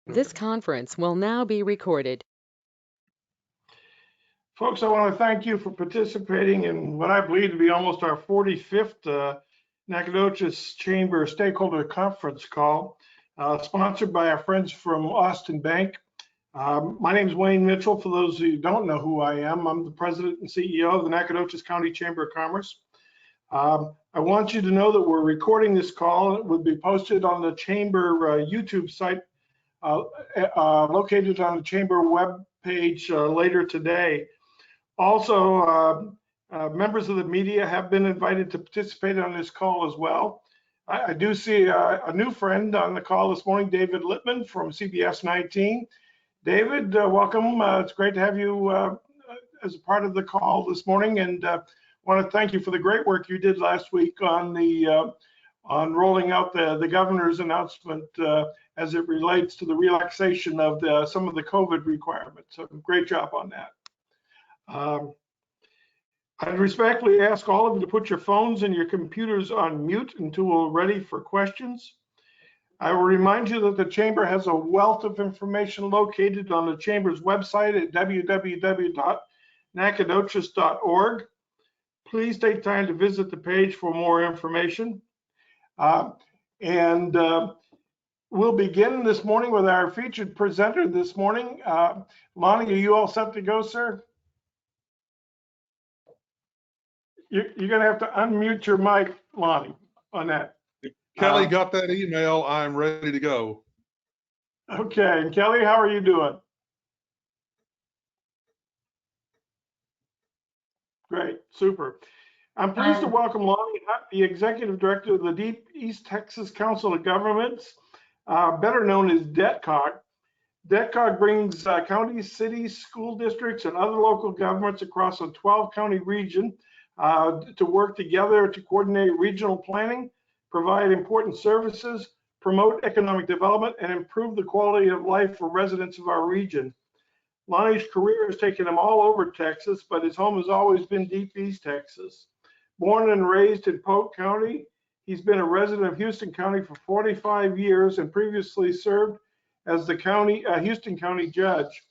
This conference will now be recorded. Folks, I want to thank you for participating in what I believe to be almost our 45th Nacogdoches Chamber Stakeholder Conference call, sponsored by our friends from Austin Bank. My name is Wayne Mitchell. For those who don't know who I am, I'm the president and CEO of the Nacogdoches County Chamber of Commerce. I want you to know that we're recording this call. It will be posted on the Chamber YouTube site, located on the Chamber web page later today. Also, members of the media have been invited to participate on this call as well. I do see a new friend on the call this morning, David Littman from CBS 19. David, welcome. It's great to have you as a part of the call this morning, and want to thank you for the great work you did last week on the on rolling out the governor's announcement as it relates to the relaxation of some of the COVID requirements. So great job on that. I'd respectfully ask all of you to put your phones and your computers on mute until we're ready for questions. I will remind you that the Chamber has a wealth of information located on the Chamber's website at www.nacogdoches.org. Please take time to visit the page for more information. We'll begin this morning with our featured presenter this morning. Lonnie, are you all set to go, sir? You're going to have to unmute your mic, Lonnie, on that. Kelly got that email. I'm ready to go. Okay. And Kelly, how are you doing? Great. Super. I'm pleased to welcome Lonnie Hunt, the Executive Director of the Deep East Texas Council of Governments, better known as DETCOG. DETCOG brings counties, cities, school districts, and other local governments across a 12-county region to work together to coordinate regional planning, provide important services, promote economic development, and improve the quality of life for residents of our region. Lonnie's career has taken him all over Texas, but his home has always been Deep East Texas. Born and raised in Polk County, he's been a resident of Houston County for 45 years and previously served as the Houston County judge.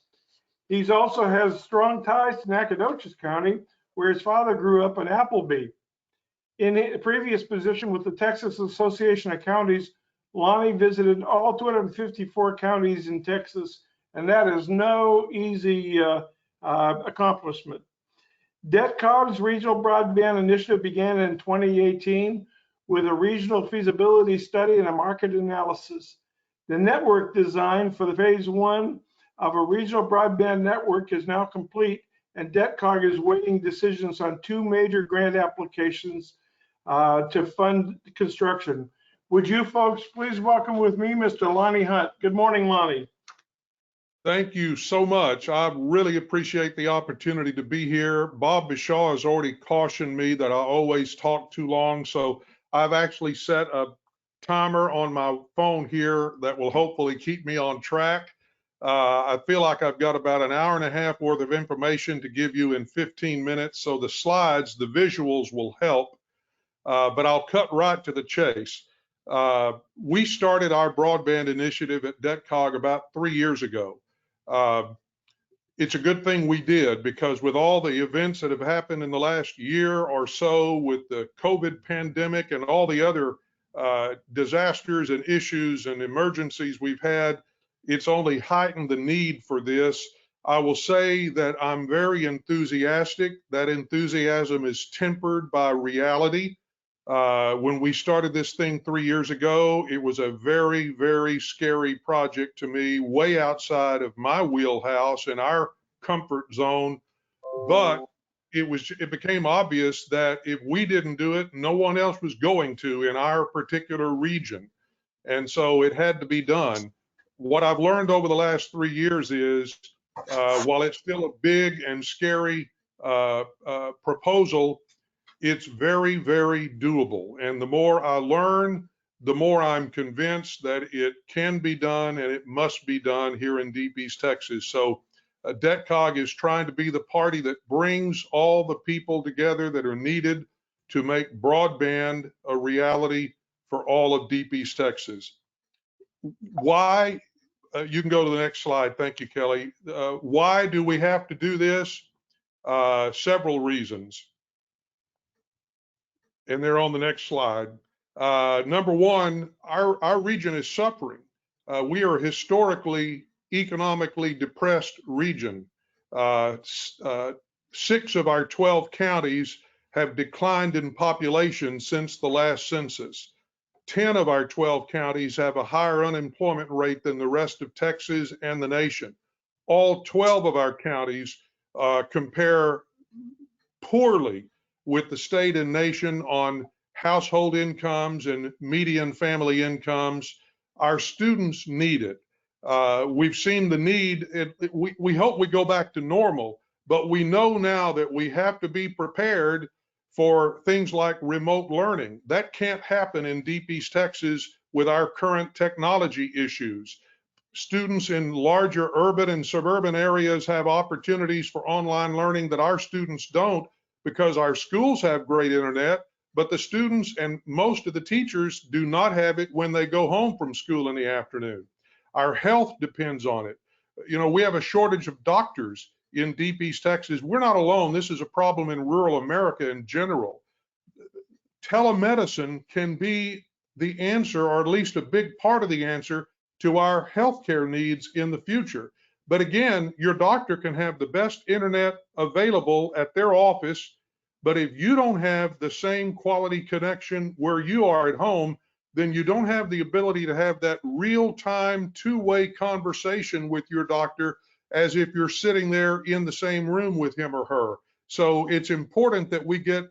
He also has strong ties to Nacogdoches County, where his father grew up in Appleby. In a previous position with the Texas Association of Counties, Lonnie visited all 254 counties in Texas, and that is no easy accomplishment. DETCOG's Regional Broadband Initiative began in 2018 with a regional feasibility study and a market analysis. The network design for the phase 1 of a regional broadband network is now complete, and DETCOG is waiting decisions on 2 major grant applications to fund construction. Would you folks please welcome with me Mr. Lonnie Hunt. Good morning, Lonnie. Thank you so much. I really appreciate the opportunity to be here. Bob Bishaw has already cautioned me that I always talk too long, so I've actually set a timer on my phone here that will hopefully keep me on track. I feel like I've got about an hour and a half worth of information to give you in 15 minutes, so the slides, the visuals will help, but I'll cut right to the chase. We started our broadband initiative at DETCOG about 3 years ago. It's a good thing we did, because with all the events that have happened in the last year or so with the COVID pandemic and all the other disasters and issues and emergencies we've had, it's only heightened the need for this. I will say that I'm very enthusiastic. That enthusiasm is tempered by reality. When we started this thing 3 years ago, it was a very, very scary project to me, way outside of my wheelhouse and our comfort zone. But it became obvious that if we didn't do it, no one else was going to in our particular region. And so it had to be done. What I've learned over the last 3 years is, while it's still a big and scary proposal, it's very, very doable. And the more I learn, the more I'm convinced that it can be done and it must be done here in Deep East Texas. So DETCOG is trying to be the party that brings all the people together that are needed to make broadband a reality for all of Deep East Texas. Why you can go to the next slide. Thank you, Kelly. Why do we have to do this? Several reasons. And they're on the next slide. Number one, our region is suffering. We are a historically economically depressed region. 6 of our 12 counties have declined in population since the last census. 10 of our 12 counties have a higher unemployment rate than the rest of Texas and the nation. All 12 of our counties compare poorly with the state and nation on household incomes and median family incomes. Our students need it. We've seen the need. We hope we go back to normal, but we know now that we have to be prepared for things like remote learning. That can't happen in Deep East Texas with our current technology issues. Students in larger urban and suburban areas have opportunities for online learning that our students don't, because our schools have great internet, but the students and most of the teachers do not have it when they go home from school in the afternoon. Our health depends on it. You know, we have a shortage of doctors in Deep East Texas. We're not alone. This is a problem in rural America in general. Telemedicine can be the answer, or at least a big part of the answer, to our healthcare needs in the future. But again, your doctor can have the best internet available at their office, but if you don't have the same quality connection where you are at home, then you don't have the ability to have that real-time two-way conversation with your doctor as if you're sitting there in the same room with him or her. So it's important that we get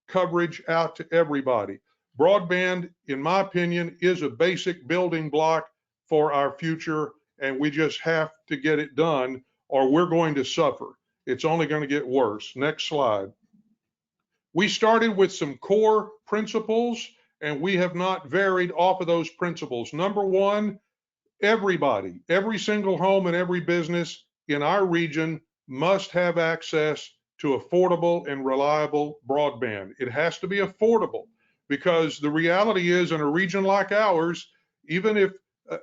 coverage out to everybody. Broadband, in my opinion, is a basic building block for our future, and we just have to get it done or we're going to suffer. It's only going to get worse. Next slide. We started with some core principles and we have not varied off of those principles. Number one, everybody, every single home and every business in our region must have access to affordable and reliable broadband. It has to be affordable, because the reality is, in a region like ours, even if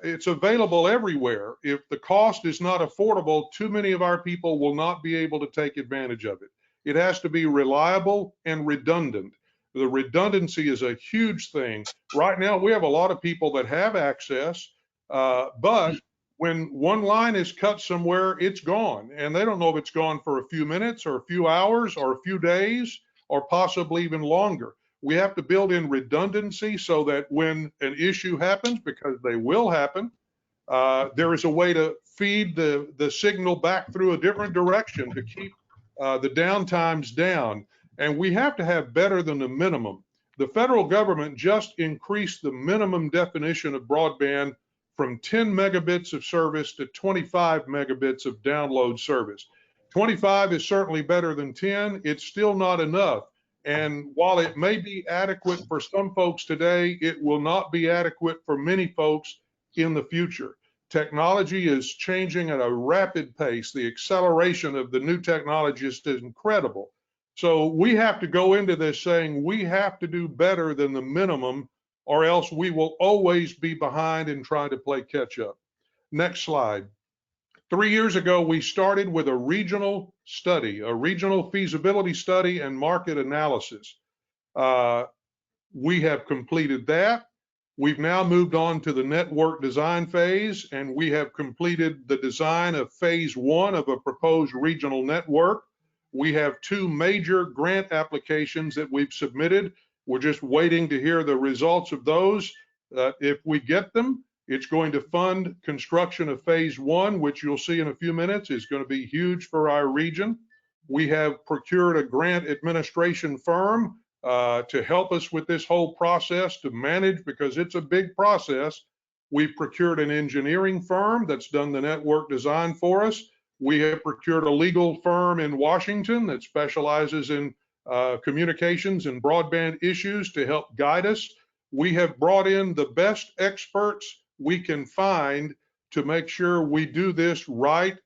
it's available everywhere, if the cost is not affordable, too many of our people will not be able to take advantage of it. It has to be reliable and redundant. The redundancy is a huge thing. Right now, we have a lot of people that have access, but when one line is cut somewhere, it's gone. And they don't know if it's gone for a few minutes or a few hours or a few days or possibly even longer. We have to build in redundancy so that when an issue happens, because they will happen, there is a way to feed the signal back through a different direction to keep the downtimes down. And we have to have better than the minimum. The federal government just increased the minimum definition of broadband from 10 megabits of service to 25 megabits of download service. 25 is certainly better than 10. It's still not enough. And while it may be adequate for some folks today, it will not be adequate for many folks in the future. Technology is changing at a rapid pace. The acceleration of the new technology is incredible. So we have to go into this saying we have to do better than the minimum, or else we will always be behind and trying to play catch up. Next slide. 3 years ago, we started with a regional study, a regional feasibility study and market analysis. We have completed that. We've now moved on to the network design phase, and we have completed the design of phase 1 of a proposed regional network. We have 2 major grant applications that we've submitted. We're just waiting to hear the results of those. If we get them, it's going to fund construction of phase 1, which you'll see in a few minutes is going to be huge for our region. We have procured a grant administration firm to help us with this whole process to manage, because it's a big process. We've procured an engineering firm that's done the network design for us. We have procured a legal firm in Washington that specializes in communications and broadband issues to help guide us. We have brought in the best experts we can find to make sure we do this right.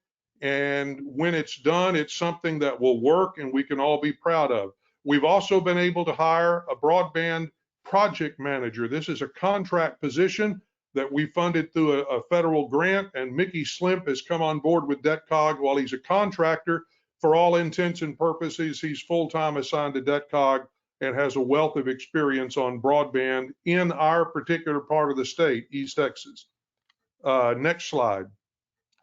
And when it's done, it's something that will work and we can all be proud of. We've also been able to hire a broadband project manager. This is a contract position, that we funded through a federal grant, and Mickey Slimp has come on board with DebtCog. While he's a contractor, for all intents and purposes, he's full-time assigned to DebtCog and has a wealth of experience on broadband in our particular part of the state, East Texas. Next slide.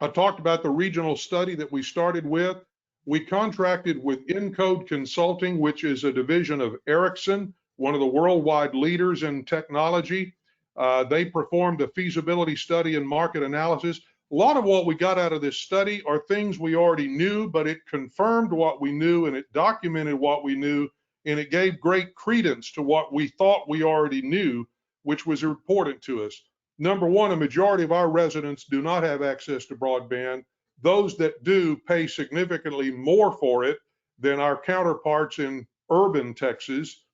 I talked about the regional study that we started with. We contracted with Encode Consulting, which is a division of Ericsson, one of the worldwide leaders in technology. They performed a feasibility study and market analysis. A lot of what we got out of this study are things we already knew, but it confirmed what we knew and it documented what we knew, and it gave great credence to what we thought we already knew, which was important to us. Number one, a majority of our residents do not have access to broadband. Those that do pay significantly more for it than our counterparts in urban Texas.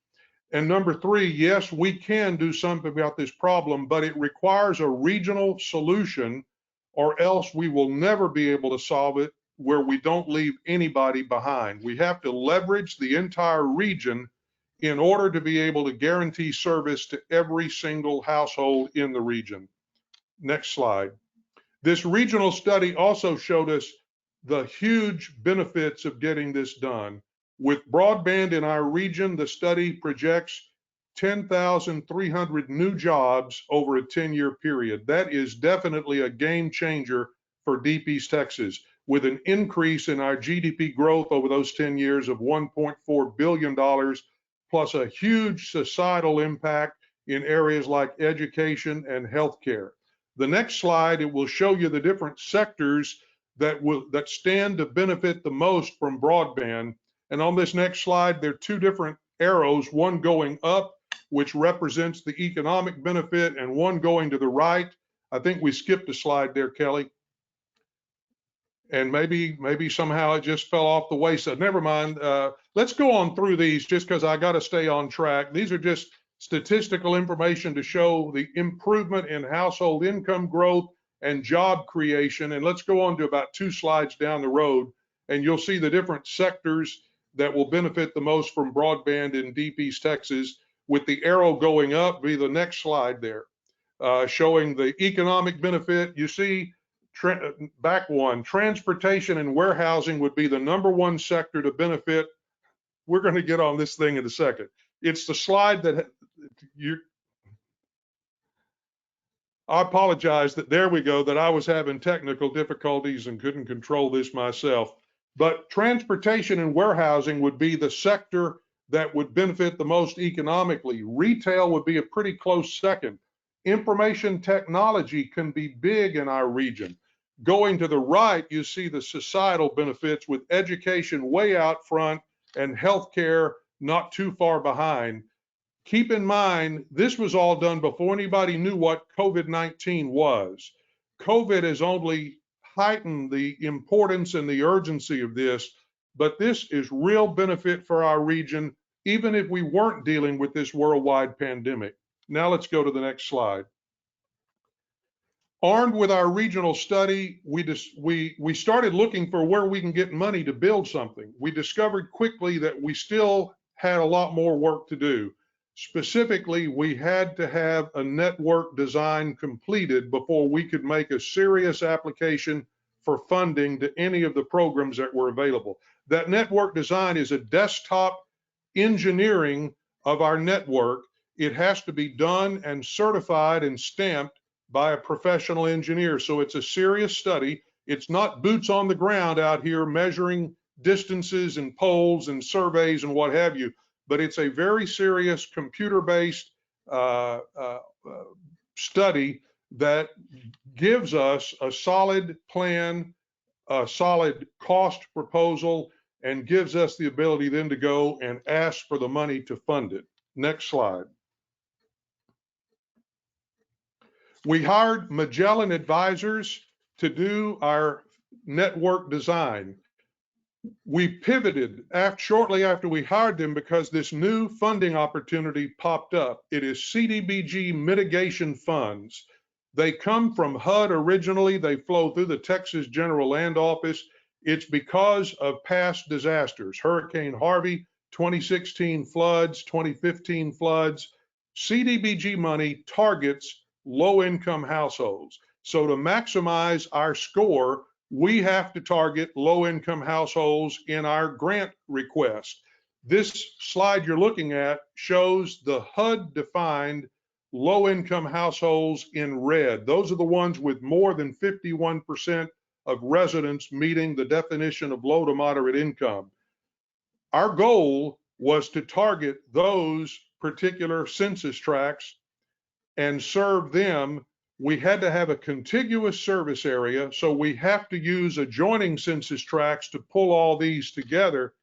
And number three, yes, we can do something about this problem, but it requires a regional solution, or else we will never be able to solve it where we don't leave anybody behind. We have to leverage the entire region in order to be able to guarantee service to every single household in the region. Next slide. This regional study also showed us the huge benefits of getting this done. With broadband in our region, the study projects 10,300 new jobs over a 10-year period. That is definitely a game changer for Deep East Texas, with an increase in our GDP growth over those 10 years of $1.4 billion, plus a huge societal impact in areas like education and healthcare. The next slide, it will show you the different sectors that stand to benefit the most from broadband. And on this next slide, there are two different arrows, one going up, which represents the economic benefit, and one going to the right. I think we skipped a slide there, Kelly. And maybe somehow it just fell off the wayside. Never mind. Let's go on through these just because I got to stay on track. These are just statistical information to show the improvement in household income growth and job creation. And let's go on to about 2 slides down the road, and you'll see the different sectors that will benefit the most from broadband in Deep East Texas, with the arrow going up. Be the next slide there, showing the economic benefit. You see, back one, transportation and warehousing would be the #1 sector to benefit. We're going to get on this thing in a second. It's the slide that I apologize that there we go, that I was having technical difficulties and couldn't control this myself. But transportation and warehousing would be the sector that would benefit the most economically. Retail would be a pretty close second. Information technology can be big in our region. Going to the right, you see the societal benefits, with education way out front and healthcare not too far behind. Keep in mind, this was all done before anybody knew what COVID-19 was. COVID has only heightened the importance and the urgency of this, but this is real benefit for our region, even if we weren't dealing with this worldwide pandemic. Now let's go to the next slide. Armed with our regional study, we started looking for where we can get money to build something. We discovered quickly that we still had a lot more work to do. Specifically, we had to have a network design completed before we could make a serious application for funding to any of the programs that were available. That network design is a desktop engineering of our network. It has to be done and certified and stamped by a professional engineer. So it's a serious study. It's not boots on the ground out here measuring distances and poles and surveys and what have you, but it's a very serious computer-based study that gives us a solid plan, a solid cost proposal, and gives us the ability then to go and ask for the money to fund it. Next slide. We hired Magellan Advisors to do our network design. We pivoted shortly after we hired them because this new funding opportunity popped up. It is CDBG mitigation funds. They come from HUD originally. They flow through the Texas General Land Office. It's because of past disasters: Hurricane Harvey, 2016 floods, 2015 floods. CDBG money targets low-income households. So to maximize our score, we have to target low-income households in our grant request. This slide you're looking at shows the HUD-defined low-income households in red. Those are the ones with more than 51% of residents meeting the definition of low to moderate income. Our goal was to target those particular census tracts and serve them. We had to have a contiguous service area, so we have to use adjoining census tracts to pull all these together.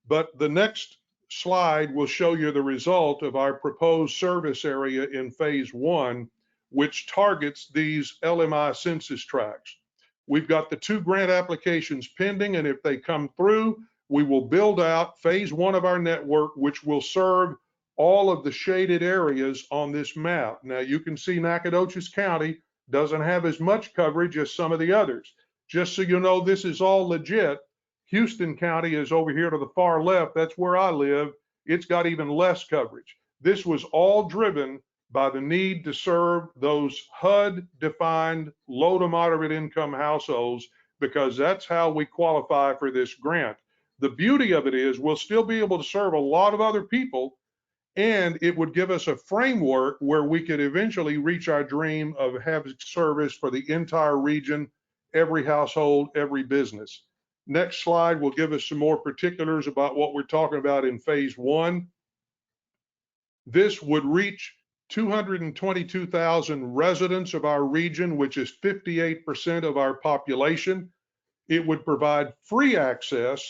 But the next slide will show you the result of our proposed service area in phase 1, which targets these LMI census tracts. We've got the 2 grant applications pending, and if they come through, we will build out phase 1 of our network, which will serve all of the shaded areas on this map. Now you can see Nacogdoches County doesn't have as much coverage as some of the others. Just so you know, this is all legit. Houston County is over here to the far left. That's where I live. It's got even less coverage. This was all driven by the need to serve those HUD-defined low to moderate income households, because that's how we qualify for this grant. The beauty of it is we'll still be able to serve a lot of other people, and it would give us a framework where we could eventually reach our dream of having service for the entire region, every household, every business. Next slide will give us some more particulars about what we're talking about in phase 1. This would reach 222,000 residents of our region, which is 58% of our population. It would provide free access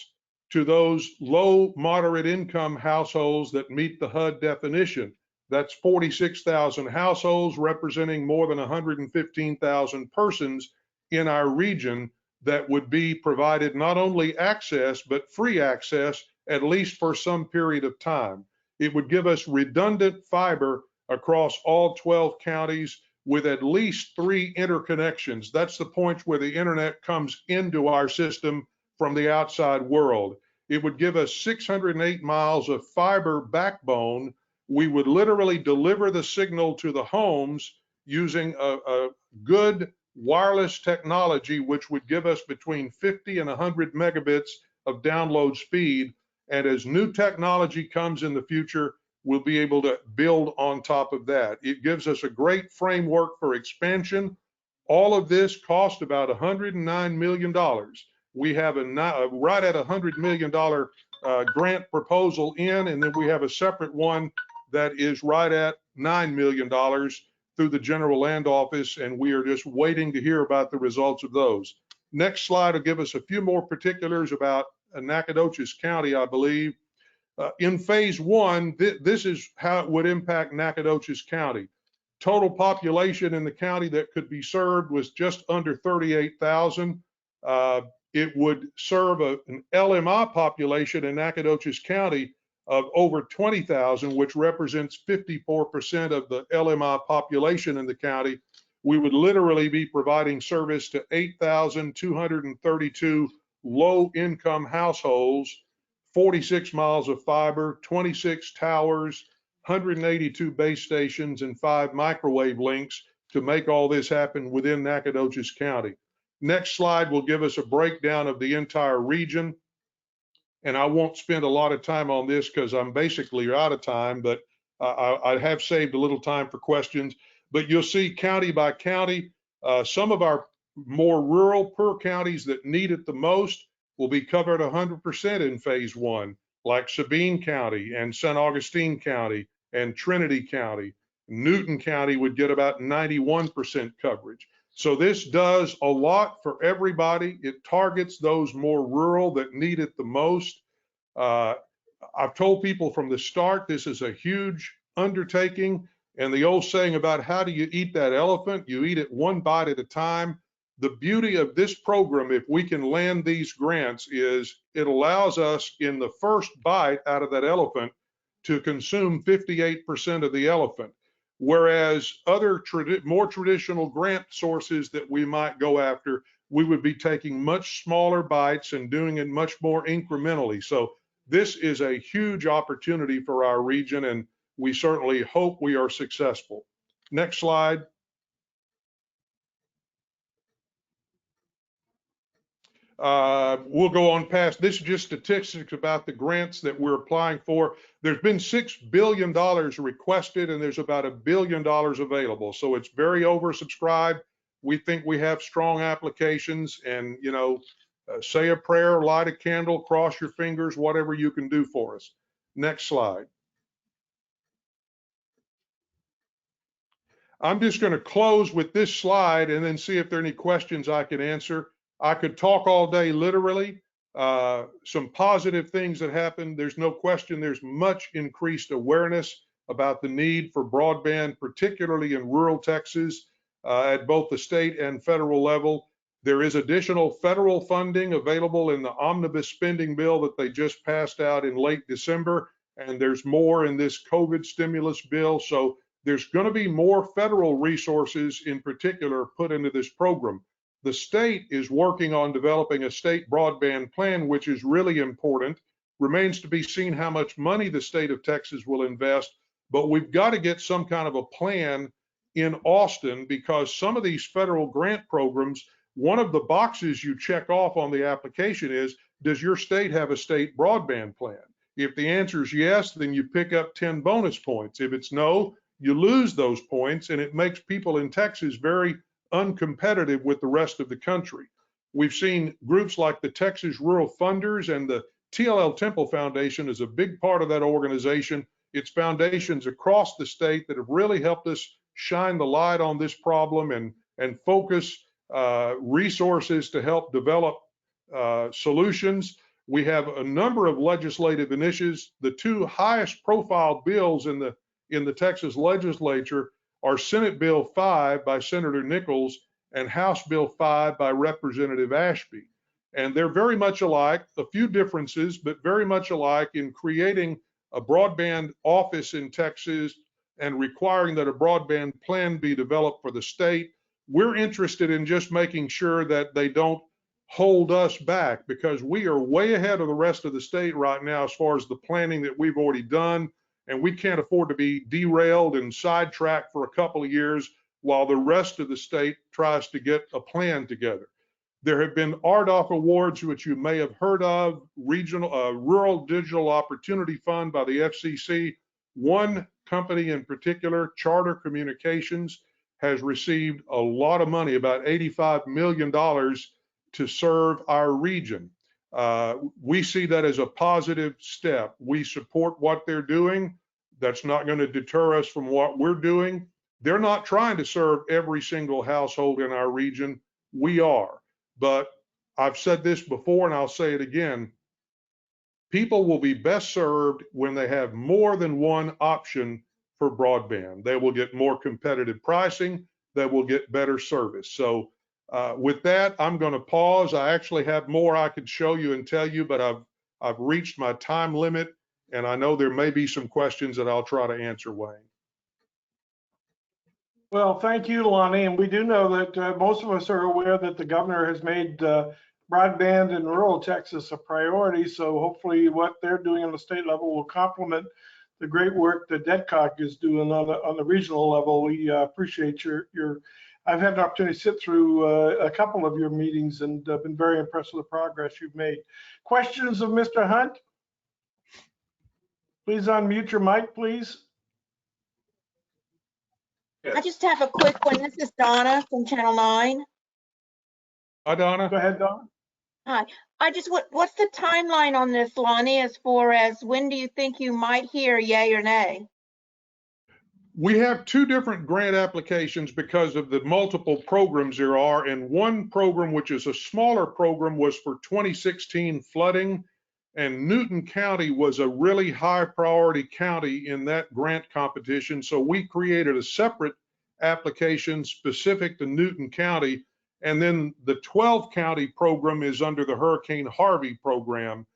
to those low moderate income households that meet the HUD definition. That's 46,000 households representing more than 115,000 persons in our region that would be provided not only access, but free access, at least for some period of time. It would give us redundant fiber across all 12 counties with at least 3 interconnections. That's the point where the internet comes into our system from the outside world. It would give us 608 miles of fiber backbone. We would literally deliver the signal to the homes using a good wireless technology, which would give us between 50 and 100 megabits of download speed. And as new technology comes in the future, we'll be able to build on top of that. It gives us a great framework for expansion. All of this cost about $109 million. We have right at $100 million grant proposal in, and then we have a separate one that is right at $9 million through the General Land Office, and we are just waiting to hear about the results of those. Next slide will give us a few more particulars about Nacogdoches County, I believe. In phase 1, this is how it would impact Nacogdoches County. Total population in the county that could be served was just under 38,000. It would serve an LMI population in Nacogdoches County of over 20,000, which represents 54% of the LMI population in the county. We would literally be providing service to 8,232 low-income households, 46 miles of fiber, 26 towers, 182 base stations, and 5 microwave links to make all this happen within Nacogdoches County. Next slide will give us a breakdown of the entire region. And I won't spend a lot of time on this because I'm basically out of time, but I have saved a little time for questions. But you'll see county by county, some of our more rural poor counties that need it the most will be covered 100% in phase 1, like Sabine County and St. Augustine County and Trinity County. Newton County would get about 91% coverage. So this does a lot for everybody. It targets those more rural that need it the most. I've told people from the start, this is a huge undertaking. And the old saying about how do you eat that elephant? You eat it one bite at a time. The beauty of this program, if we can land these grants, is it allows us in the first bite out of that elephant to consume 58% of the elephant. Whereas other more traditional grant sources that we might go after, we would be taking much smaller bites and doing it much more incrementally. So this is a huge opportunity for our region, and we certainly hope we are successful. Next slide. We'll go on past. This is just statistics about the grants that we're applying for. There's been $6 billion requested, and there's about $1 billion available. So it's very oversubscribed. We think we have strong applications, and, you know, say a prayer, light a candle, cross your fingers, whatever you can do for us. Next slide. I'm just going to close with this slide and then see if there are any questions I can answer. I could talk all day, literally. Some positive things that happened. There's no question there's much increased awareness about the need for broadband, particularly in rural Texas, at both the state and federal level. There is additional federal funding available in the omnibus spending bill that they just passed out in late December, and there's more in this COVID stimulus bill. So there's going to be more federal resources in particular put into this program. The state is working on developing a state broadband plan, which is really important. Remains to be seen how much money the state of Texas will invest, but we've got to get some kind of a plan in Austin, because some of these federal grant programs, one of the boxes you check off on the application is, does your state have a state broadband plan? If the answer is yes, then you pick up 10 bonus points. If it's no, you lose those points, and it makes people in Texas very uncompetitive with the rest of the country. We've seen groups like the Texas Rural Funders, and the TLL Temple Foundation is a big part of that organization. It's foundations across the state that have really helped us shine the light on this problem and focus resources to help develop solutions. We have a number of legislative initiatives. The two highest profile bills in the Texas legislature are Senate Bill 5 by Senator Nichols and House Bill 5 by Representative Ashby. And they're very much alike, a few differences, but very much alike in creating a broadband office in Texas and requiring that a broadband plan be developed for the state. We're interested in just making sure that they don't hold us back, because we are way ahead of the rest of the state right now as far as the planning that we've already done. And we can't afford to be derailed and sidetracked for a couple of years while the rest of the state tries to get a plan together. There have been RDOF awards, which you may have heard of, Rural Digital Opportunity Fund by the FCC. One company in particular, Charter Communications, has received a lot of money, about $85 million, to serve our region. We see that as a positive step. We support what they're doing. That's not going to deter us from what we're doing. They're not trying to serve every single household in our region. We are. But I've said this before, and I'll say it again. People will be best served when they have more than one option for broadband. They will get more competitive pricing. They will get better service. So with that, I'm going to pause. I actually have more I could show you and tell you, but I've reached my time limit, and I know there may be some questions that I'll try to answer, Wayne. Well, thank you, Lonnie. And we do know that most of us are aware that the governor has made broadband in rural Texas a priority. So hopefully what they're doing on the state level will complement the great work that DETCOG is doing on the regional level. We appreciate your I've had an opportunity to sit through a couple of your meetings, and I've been very impressed with the progress you've made. Questions of Mr. Hunt? Please unmute your mic, please. I just have a quick one. This is Donna from Channel 9. Hi, Donna. Go ahead, Donna. Hi. What's the timeline on this, Lonnie, as far as when do you think you might hear yay or nay? We have two different grant applications because of the multiple programs there are. And one program, which is a smaller program, was for 2016 flooding. And Newton County was a really high priority county in that grant competition. So we created a separate application specific to Newton County. And then the 12 county program is under the Hurricane Harvey program.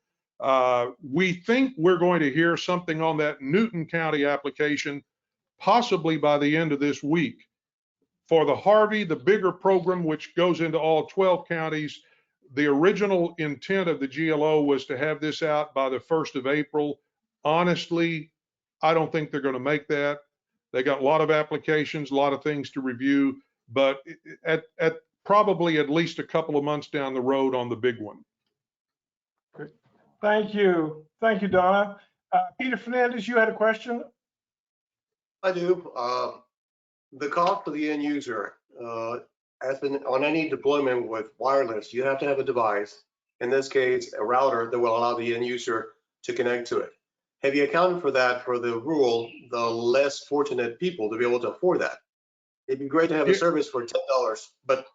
We think we're going to hear something on that Newton County application possibly by the end of this week. For the Harvey, the bigger program, which goes into all 12 counties, the original intent of the GLO was to have this out by the 1st of April. Honestly, I don't think they're going to make that. They got a lot of applications, a lot of things to review, but probably at least a couple of months down the road on the big one. Great. Thank you. Thank you, Donna. Peter Fernandez, you had a question? I do. The cost for the end user, has been on any deployment with wireless, you have to have a device, in this case, a router that will allow the end user to connect to it. Have you accounted for that for the rural, the less fortunate people to be able to afford that? It'd be great to have a service for $10, but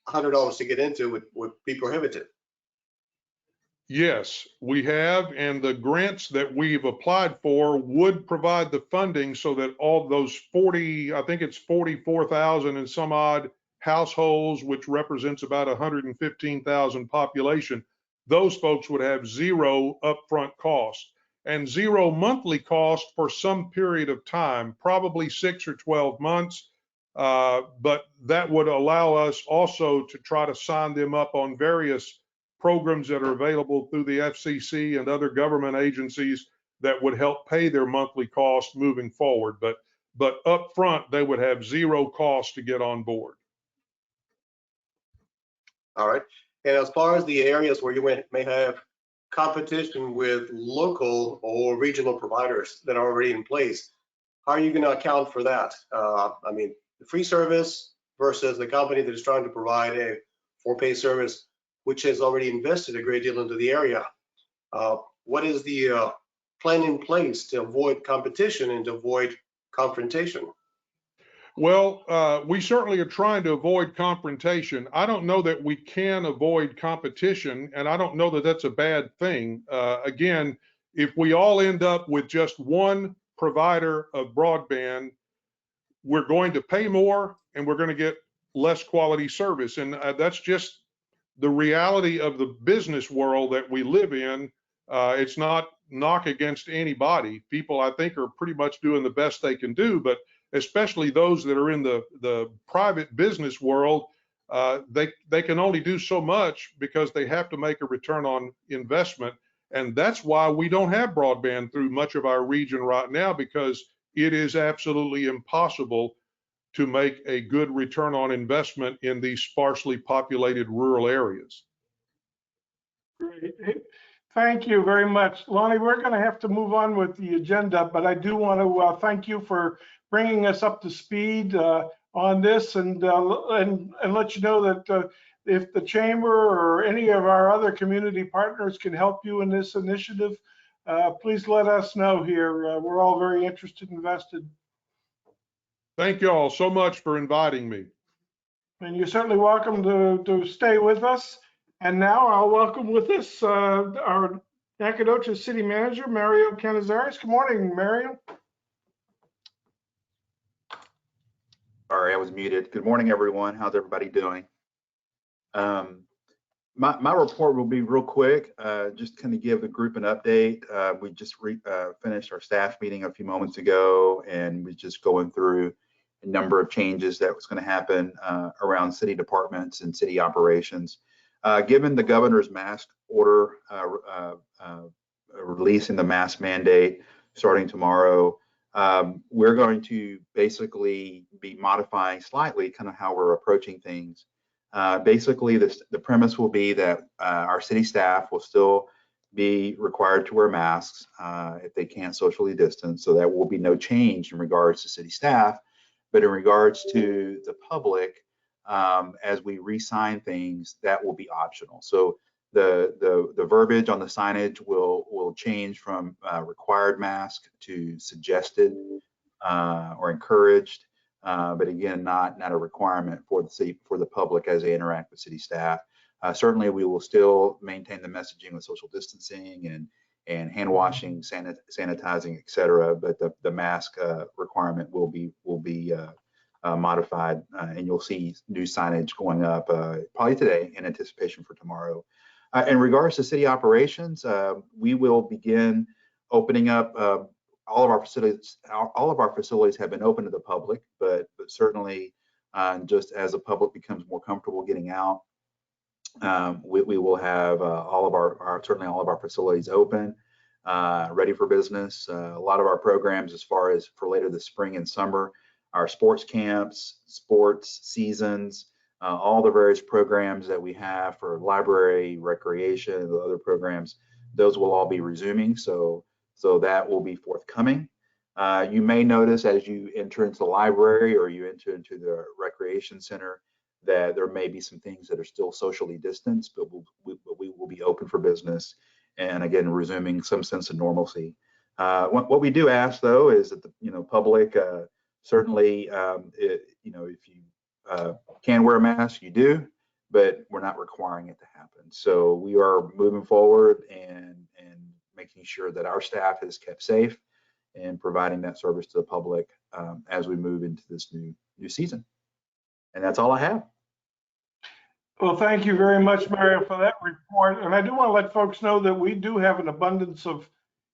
$100 to get into would be prohibitive. Yes, we have, and the grants that we've applied for would provide the funding so that all those 40, I think it's 44,000 and some odd households, which represents about 115,000 population, those folks would have zero upfront cost and zero monthly cost for some period of time, probably 6 or 12 months. But that would allow us also to try to sign them up on various programs that are available through the FCC and other government agencies that would help pay their monthly cost moving forward. But up front, they would have zero cost to get on board. All right. And as far as the areas where you may have competition with local or regional providers that are already in place, how are you going to account for that? I mean, the free service versus the company that is trying to provide a for-pay service, which has already invested a great deal into the area. What is the plan in place to avoid competition and to avoid confrontation? Well, we certainly are trying to avoid confrontation. I don't know that we can avoid competition, and I don't know that that's a bad thing. Again, if we all end up with just one provider of broadband, we're going to pay more and we're going to get less quality service. And that's just the reality of the business world that we live in. It's not knock against anybody. People, I think, are pretty much doing the best they can do, but especially those that are in the private business world, they can only do so much because they have to make a return on investment. And that's why we don't have broadband through much of our region right now, because it is absolutely impossible to make a good return on investment in these sparsely populated rural areas. Great. Thank you very much. Lonnie, we're going to have to move on with the agenda, but I do want to thank you for bringing us up to speed on this and let you know that if the chamber or any of our other community partners can help you in this initiative, please let us know here. We're all very interested and invested. Thank you all so much for inviting me. And you're certainly welcome to stay with us. And now I'll welcome with us our Nacogdoches City Manager, Mario Canizares. Good morning, Mario. Sorry, I was muted. Good morning, everyone. How's everybody doing? My report will be real quick, just kind of give the group an update. We just finished our staff meeting a few moments ago, and we're just going through a number of changes that was going to happen around city departments and city operations. Given the governor's mask order, releasing the mask mandate starting tomorrow, we're going to basically be modifying slightly kind of how we're approaching things. Basically, the premise will be that our city staff will still be required to wear masks if they can't socially distance. So there will be no change in regards to city staff, but in regards to the public, as we re-sign things, that will be optional. So the verbiage on the signage will change from required mask to suggested or encouraged, but again, not a requirement for the city, for the public as they interact with city staff. Certainly, we will still maintain the messaging with social distancing and hand washing, sanitizing, et cetera, but the mask requirement will be modified, and you'll see new signage going up probably today in anticipation for tomorrow. In regards to city operations, we will begin opening up all of our facilities. All of our facilities have been open to the public, but certainly just as the public becomes more comfortable getting out, we will have certainly all of our facilities open, ready for business. A lot of our programs, as far as for later this spring and summer, our sports camps, sports seasons, all the various programs that we have for library, recreation, the other programs, those will all be resuming. So that will be forthcoming. You may notice as you enter into the library or you enter into the recreation center that there may be some things that are still socially distanced, but we will be open for business and again resuming some sense of normalcy. What we do ask though is that the public certainly if you can wear a mask, you do, but we're not requiring it to happen. So we are moving forward and making sure that our staff is kept safe and providing that service to the public as we move into this new season. And that's all I have. Well, thank you very much, Mario, for that report. And I do want to let folks know that we do have an abundance of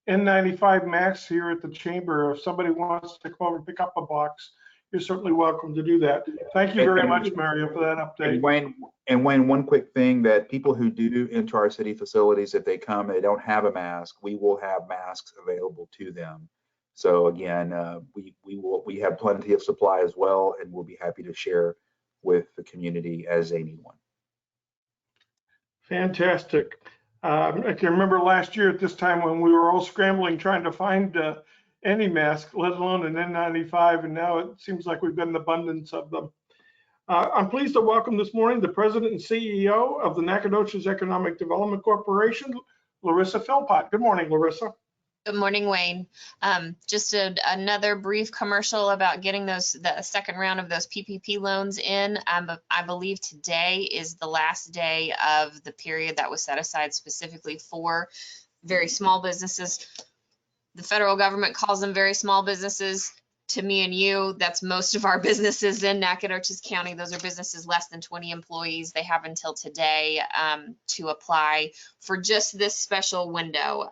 N95 masks here at the chamber. If somebody wants to come over and pick up a box, you're certainly welcome to do that. Thank you very much, Mario, for that update. And Wayne, one quick thing, that people who do enter our city facilities, if they come and they don't have a mask, we will have masks available to them. So again, we have plenty of supply as well, and we'll be happy to share with the community as they need one. Fantastic. I can remember last year at this time when we were all scrambling trying to find any mask, let alone an N95, and now it seems like we've got an abundance of them. I'm pleased to welcome this morning the President and CEO of the Nacogdoches Economic Development Corporation, Larissa Philpott. Good morning, Larissa. Good morning, Wayne. Just another brief commercial about getting the second round of those PPP loans in. I believe today is the last day of the period that was set aside specifically for very small businesses. The federal government calls them very small businesses. To me and you, that's most of our businesses in Nacogdoches County. Those are businesses less than 20 employees. They have until today to apply for just this special window.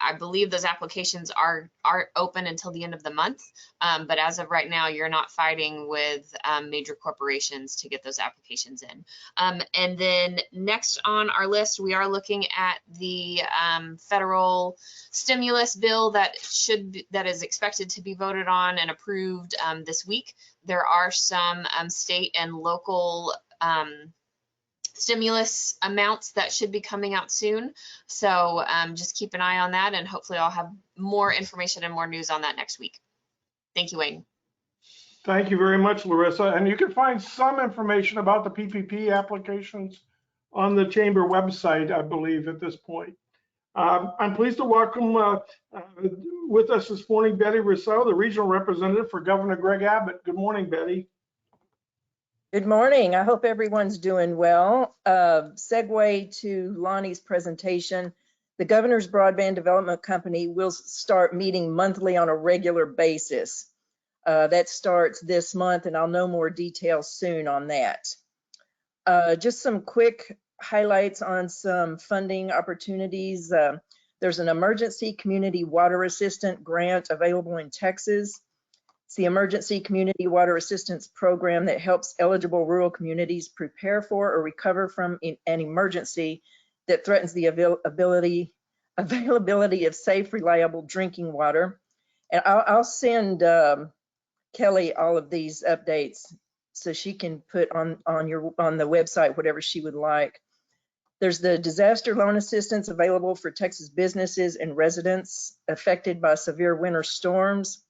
I believe those applications are open until the end of the month, but as of right now, you're not fighting with major corporations to get those applications in. And then next on our list, we are looking at the federal stimulus bill that is expected to be voted on and approved this week. There are some state and local stimulus amounts that should be coming out soon. So just keep an eye on that, and hopefully I'll have more information and more news on that next week. Thank you, Wayne. Thank you very much, Larissa. And you can find some information about the PPP applications on the chamber website, I believe, at this point. I'm pleased to welcome with us this morning Betty Rousseau, the regional representative for Governor Greg Abbott. Good morning, Betty. Good morning. I hope everyone's doing well. Segue to Lonnie's presentation. The Governor's Broadband Development Company will start meeting monthly on a regular basis. That starts this month, and I'll know more details soon on that. Just some quick highlights on some funding opportunities. There's an emergency community water assistant grant available in Texas. It's the Emergency Community Water Assistance Program that helps eligible rural communities prepare for or recover from an emergency that threatens the availability of safe, reliable drinking water. And I'll send Kelly all of these updates so she can put on the website whatever she would like. There's the disaster loan assistance available for Texas businesses and residents affected by severe winter storms.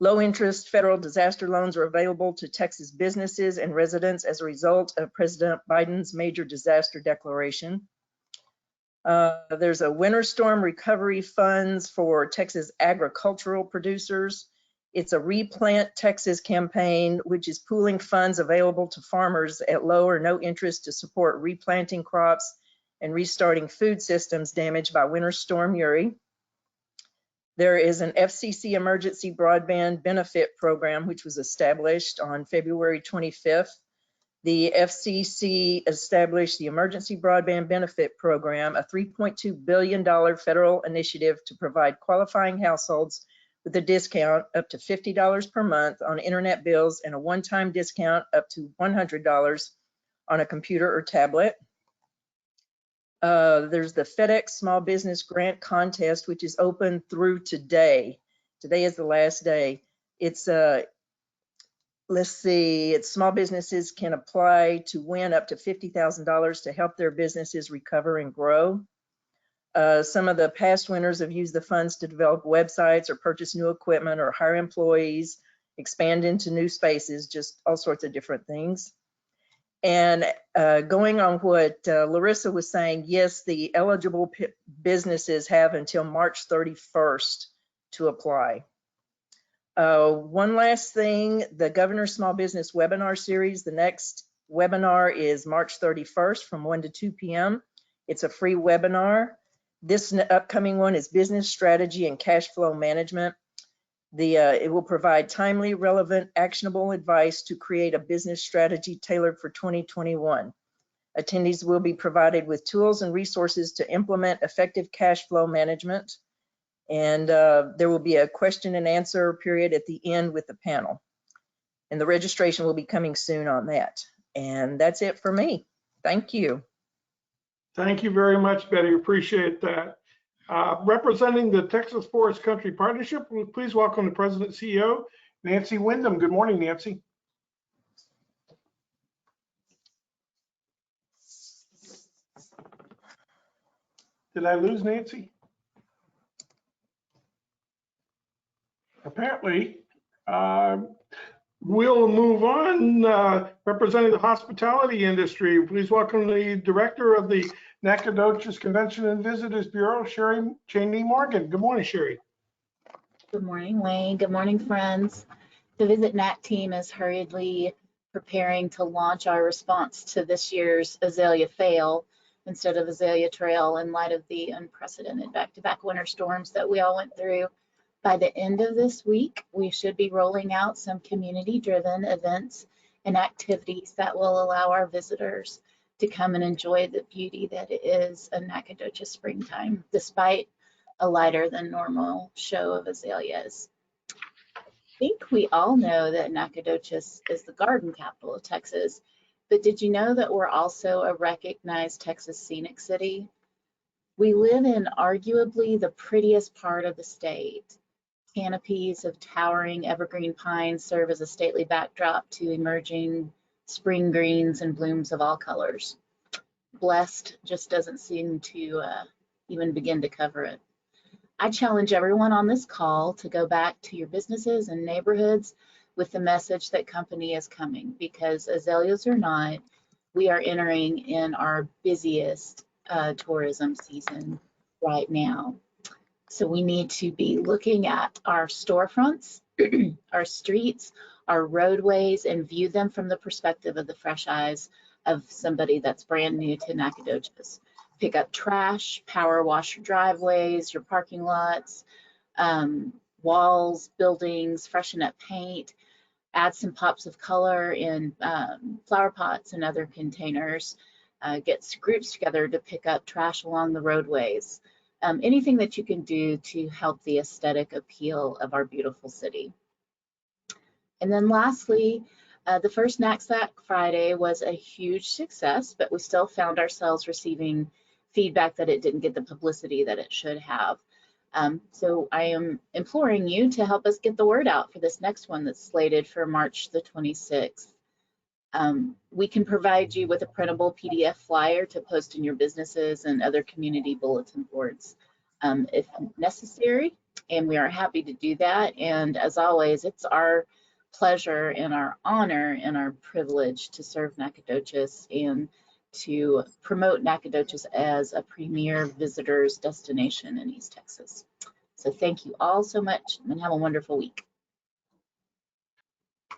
Low interest federal disaster loans are available to Texas businesses and residents as a result of President Biden's major disaster declaration. There's a winter storm recovery funds for Texas agricultural producers. It's a Replant Texas campaign, which is pooling funds available to farmers at low or no interest to support replanting crops and restarting food systems damaged by Winter Storm Uri. There is an FCC Emergency Broadband Benefit Program, which was established on February 25th. The FCC established the Emergency Broadband Benefit Program, a $3.2 billion federal initiative to provide qualifying households with a discount up to $50 per month on internet bills and a one-time discount up to $100 on a computer or tablet. There's the FedEx Small Business Grant Contest, which is open through today. Today is the last day. It's let's see, it's small businesses can apply to win up to $50,000 to help their businesses recover and grow. Some of the past winners have used the funds to develop websites or purchase new equipment or hire employees, expand into new spaces, just all sorts of different things. And going on what Larissa was saying, yes, the eligible businesses have until March 31st to apply. One last thing, the Governor's Small Business Webinar Series, the next webinar is March 31st from 1 to 2 p.m. It's a free webinar. This upcoming one is Business Strategy and Cash Flow Management. It will provide timely, relevant, actionable advice to create a business strategy tailored for 2021. Attendees will be provided with tools and resources to implement effective cash flow management. And there will be a question and answer period at the end with the panel. And the registration will be coming soon on that. And that's it for me. Thank you. Thank you very much, Betty. Appreciate that. Representing the Texas Forest Country Partnership, please welcome the President and CEO, Nancy Wyndham. Good morning, Nancy. Did I lose Nancy? Apparently. We'll move on. Representing the hospitality industry, please welcome the Director of the Nacogdoches Convention and Visitors Bureau, Sherry Cheney Morgan. Good morning, Sherry. Good morning, Wayne. Good morning, friends. The Visit NAC team is hurriedly preparing to launch our response to this year's Azalea Fail instead of Azalea Trail in light of the unprecedented back-to-back winter storms that we all went through. By the end of this week, we should be rolling out some community-driven events and activities that will allow our visitors to come and enjoy the beauty that it is a Nacogdoches springtime, despite a lighter than normal show of azaleas. I think we all know that Nacogdoches is the garden capital of Texas, but did you know that we're also a recognized Texas scenic city? We live in arguably the prettiest part of the state. Canopies of towering evergreen pines serve as a stately backdrop to emerging spring greens and blooms of all colors. Blessed just doesn't seem to even begin to cover it. I challenge everyone on this call to go back to your businesses and neighborhoods with the message that company is coming, because azaleas or not, we are entering in our busiest tourism season right now. So we need to be looking at our storefronts, our streets, our roadways, and view them from the perspective of the fresh eyes of somebody that's brand new to Nacogdoches. Pick up trash, power wash your driveways, your parking lots, walls, buildings, freshen up paint, add some pops of color in flower pots and other containers. Get groups together to pick up trash along the roadways. Anything that you can do to help the aesthetic appeal of our beautiful city. And then lastly, the first NACSAC Friday was a huge success, but we still found ourselves receiving feedback that it didn't get the publicity that it should have. So I am imploring you to help us get the word out for this next one that's slated for March the 26th. We can provide you with a printable PDF flyer to post in your businesses and other community bulletin boards if necessary, and we are happy to do that. And as always, it's our pleasure and our honor and our privilege to serve Nacogdoches and to promote Nacogdoches as a premier visitors destination in East Texas. So thank you all so much and have a wonderful week.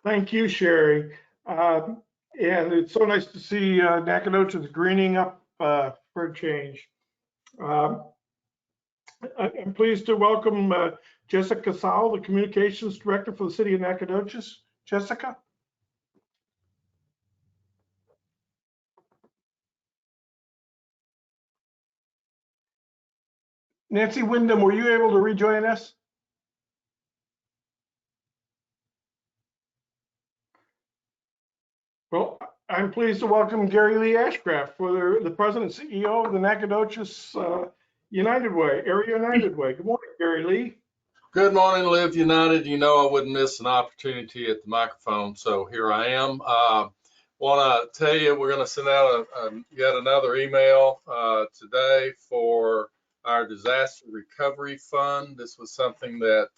Thank you, Sherry. And it's so nice to see Nacogdoches greening up for a change. I'm pleased to welcome Jessica Sowell, the Communications Director for the City of Nacogdoches. Jessica? Nancy Wyndham, were you able to rejoin us? Well, I'm pleased to welcome Gary Lee Ashcraft for the President and CEO of the Nacogdoches United Way, Area United Way. Good morning, Gary Lee. Good morning, Live United. You know I wouldn't miss an opportunity at the microphone, so here I am. Want to tell you we're going to send out yet another email today for our disaster recovery fund. This was something that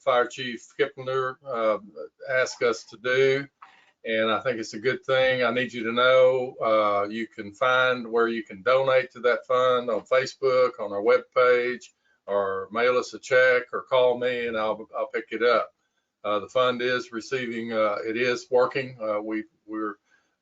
Fire Chief Kipner asked us to do, and I think it's a good thing. I need you to know you can find where you can donate to that fund on Facebook, on our webpage, or mail us a check or call me and I'll pick it up. The fund is receiving, it is working.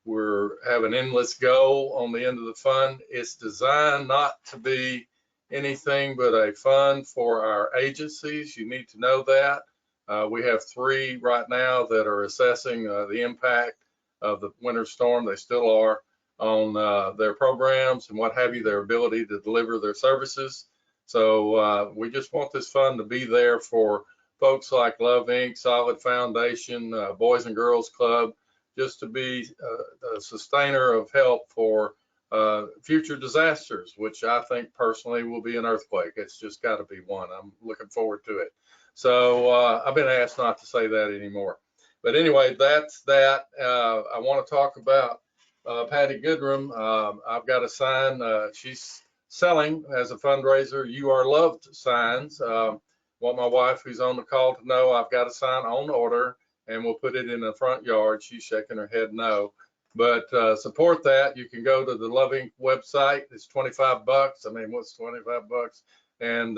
We're have an endless goal on the end of the fund. It's designed not to be anything but a fund for our agencies. You need to know that. We have 3 right now that are assessing the impact of the winter storm. They still are on their programs and what have you, their ability to deliver their services. So we just want this fund to be there for folks like Love Inc., Solid Foundation, Boys and Girls Club, just to be a sustainer of help for future disasters, which I think personally will be an earthquake. It's just got to be one. I'm looking forward to it. So I've been asked not to say that anymore. But anyway, that's that. I want to talk about Patty Goodrum. I've got a sign. She's selling as a fundraiser You Are Loved signs. Want my wife who's on the call to know I've got a sign on order and we'll put it in the front yard. She's shaking her head no. But support that. You can go to the Love Inc. website. It's 25 bucks. I mean, what's 25 bucks? And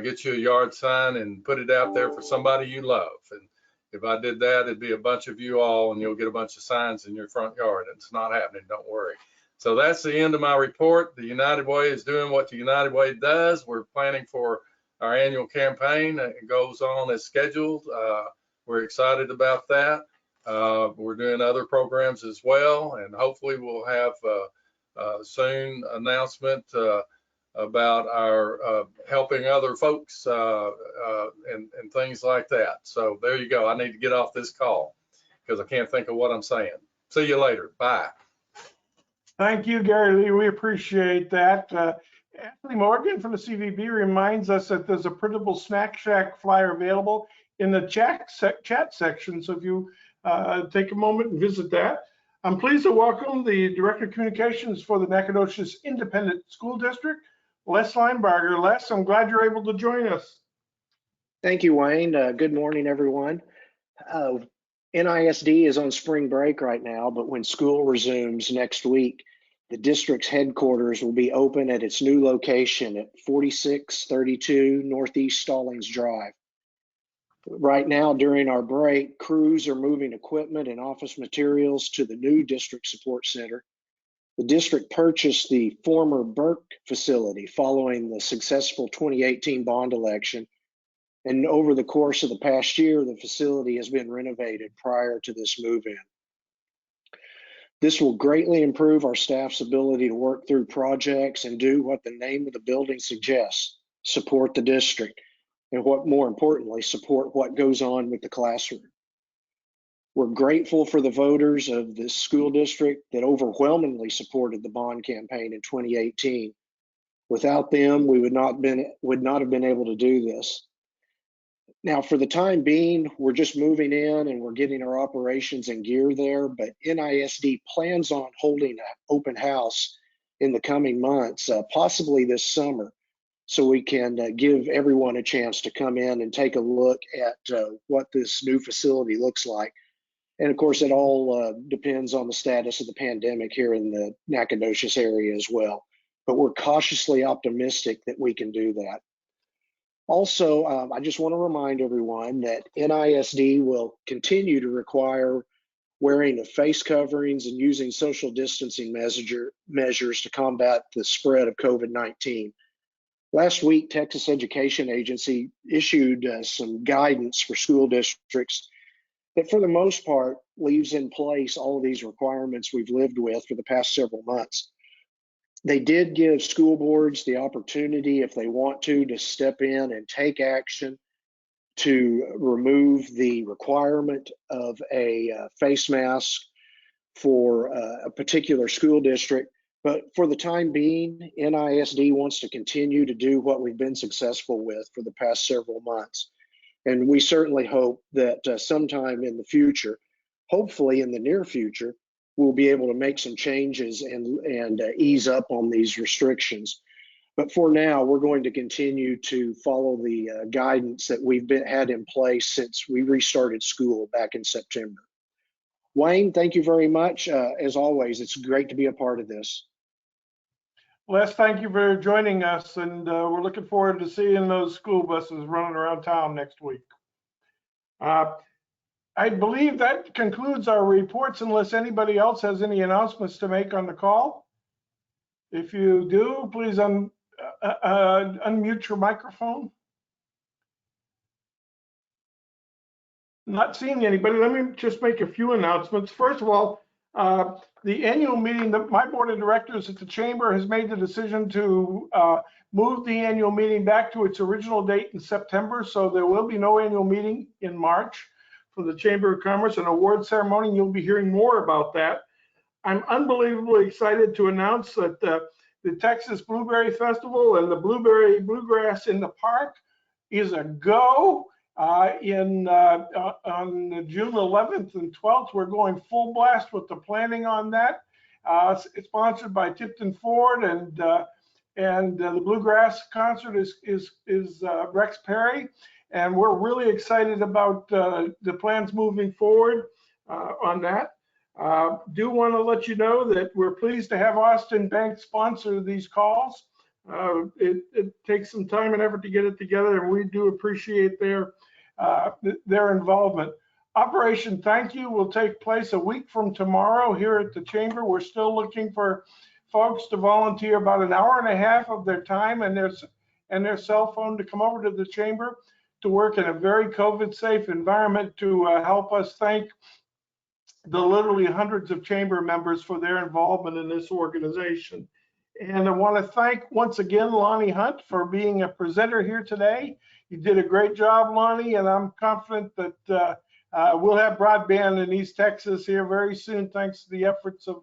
get you a yard sign and put it out there for somebody you love. And if I did that, it'd be a bunch of you all and you'll get a bunch of signs in your front yard. It's not happening. Don't worry. So that's the end of my report. The United Way is doing what the United Way does. We're planning for our annual campaign. It goes on as scheduled. We're excited about that. We're doing other programs as well, and hopefully we'll have soon announcement about our helping other folks and things like that. So there you go. I need to get off this call because I can't think of what I'm saying. See you later. Bye. Thank you, Gary Lee. We appreciate that. Anthony Morgan from the CVB reminds us that there's a printable Snack Shack flyer available in the chat section. So if you take a moment and visit that. I'm pleased to welcome the Director of Communications for the Nacogdoches Independent School District, Les Linebarger. Les, I'm glad you're able to join us. Thank you, Wayne. Good morning, everyone. NISD is on spring break right now, but when school resumes next week, the district's headquarters will be open at its new location at 4632 Northeast Stallings Drive. Right now, during our break, crews are moving equipment and office materials to the new district support center. The district purchased the former Burke facility following the successful 2018 bond election. And over the course of the past year, the facility has been renovated prior to this move-in. This will greatly improve our staff's ability to work through projects and do what the name of the building suggests, support the district, and what more importantly, support what goes on with the classroom. We're grateful for the voters of this school district that overwhelmingly supported the bond campaign in 2018. Without them, we would not have been able to do this. Now, for the time being, we're just moving in and we're getting our operations in gear there, but NISD plans on holding an open house in the coming months, possibly this summer, so we can give everyone a chance to come in and take a look at what this new facility looks like. And of course, it all depends on the status of the pandemic here in the Nacogdoches area as well. But we're cautiously optimistic that we can do that. Also, I just want to remind everyone that NISD will continue to require wearing of face coverings and using social distancing measures to combat the spread of COVID-19. Last week, Texas Education Agency issued some guidance for school districts that for the most part leaves in place all of these requirements we've lived with for the past several months. They did give school boards the opportunity, if they want to step in and take action to remove the requirement of a face mask for a particular school district. But for the time being, NISD wants to continue to do what we've been successful with for the past several months. And we certainly hope that sometime in the future, hopefully in the near future, we'll be able to make some changes and ease up on these restrictions. But for now, we're going to continue to follow the guidance that we've had in place since we restarted school back in September. Wayne, thank you very much. As always, it's great to be a part of this. Les, thank you for joining us, and we're looking forward to seeing those school buses running around town next week. I believe that concludes our reports, unless anybody else has any announcements to make on the call. If you do, please unmute your microphone. Not seeing anybody. Let me just make a few announcements. First of all, the annual meeting, my board of directors at the chamber has made the decision to move the annual meeting back to its original date in September. So there will be no annual meeting in March for the Chamber of Commerce, and award ceremony. You'll be hearing more about that. I'm unbelievably excited to announce that the Texas Blueberry Festival and the Blueberry Bluegrass in the Park is a go. On June 11th and 12th, we're going full blast with the planning on that. It's sponsored by Tipton Ford, and the Bluegrass concert is Rex Perry, and we're really excited about the plans moving forward on that. Do want to let you know that we're pleased to have Austin Bank sponsor these calls. It takes some time and effort to get it together, and we do appreciate their involvement. Operation Thank You will take place a week from tomorrow here at the chamber. We're still looking for folks to volunteer about an hour and a half of their time and their cell phone to come over to the chamber to work in a very COVID safe environment to help us thank the literally hundreds of chamber members for their involvement in this organization. And I want to thank once again Lonnie Hunt for being a presenter here today. You did a great job, Lonnie, and I'm confident that we'll have broadband in East Texas here very soon, thanks to the efforts of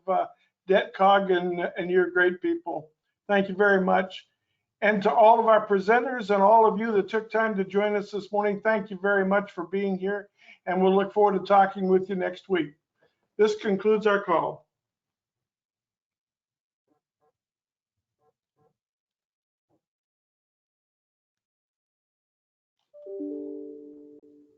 DebtCog and your great people. Thank you very much. And to all of our presenters and all of you that took time to join us this morning, thank you very much for being here, and we'll look forward to talking with you next week. This concludes our call.